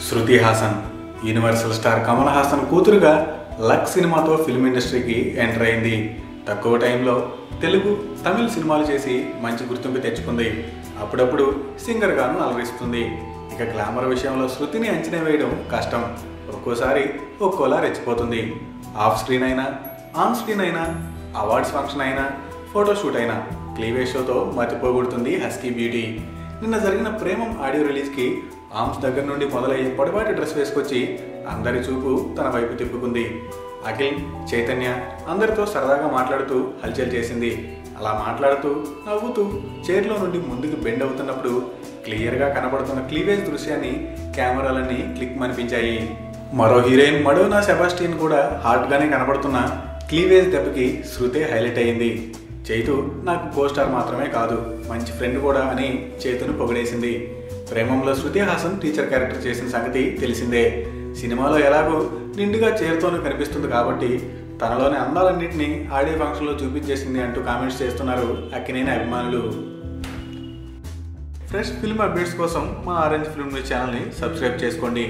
Shruti Haasan universal star Kamal Haasan కూతురుగా luck సినిమాతో film ఇండస్ట్రీకి ఎంటర్ అయింది. తక్కువ టైంలో తెలుగు, తమిళ సినిమాలు చేసి మంచి గుర్తింపు తెచ్చుకుంది. అప్పుడప్పుడు సింగర్గాను అలరిస్తుంది. ఇక గ్లామర్ విషయంలో శృతిని అంచనా వేయడం కష్టం. ఒక్కోసారి ఒక్కోలా రెచ్చిపోతుంది. ఆఫ్ స్క్రీన్ అయినా, ఆన్ స్క్రీన్ అయినా, అవార్డ్స్ ఫంక్షన్ అయినా, ఫోటోషూట్ అయినా క్లీవేజ్ షోతో మతిపోగొడుతుంది హస్కీ బ్యూటీ. నిన్న జరిగిన ప్రేమం ఆడియో రిలీజ్కి ఆర్మ్స్ దగ్గర నుండి మొదలయ్యే పొడవాటి డ్రెస్ వేసుకొచ్చి అందరి చూపు తన వైపు తిప్పుకుంది. అఖిల్, చైతన్య అందరితో సరదాగా మాట్లాడుతూ హల్చల్ చేసింది. అలా మాట్లాడుతూ నవ్వుతూ చైర్లో నుండి ముందుకు బెండ్ అవుతున్నప్పుడు క్లియర్గా కనబడుతున్న క్లీవేజ్ దృశ్యాన్ని కెమెరాలన్నీ క్లిక్ మనిపించాయి. మరో హీరోయిన్ మడోనా సెబాస్టియన్ కూడా హాట్గానే కనబడుతున్న క్లీవేజ్ దెబ్బకి శృతే హైలైట్ అయింది. చైతు నాకు కోస్టార్ మాత్రమే కాదు, మంచి ఫ్రెండ్ కూడా అని చైతును పొగిడేసింది. ప్రేమంలో శృతి హాసన్ టీచర్ క్యారెక్టర్ చేసిన సంగతి తెలిసిందే. సినిమాలో ఎలాగో నిండుగా చైర్తోనే కనిపిస్తుంది కాబట్టి తనలోని అందాలన్నింటినీ ఆడియో ఫంక్షన్లో చూపించేసింది అంటూ కామెంట్స్ చేస్తున్నారు అక్కినేని అభిమానులు. ఫ్రెష్ ఫిల్మ్ అప్డేట్స్ కోసం మా ఆరెంజ్ ఫిల్మ్ న్యూస్ ఛానల్ని సబ్స్క్రైబ్ చేసుకోండి.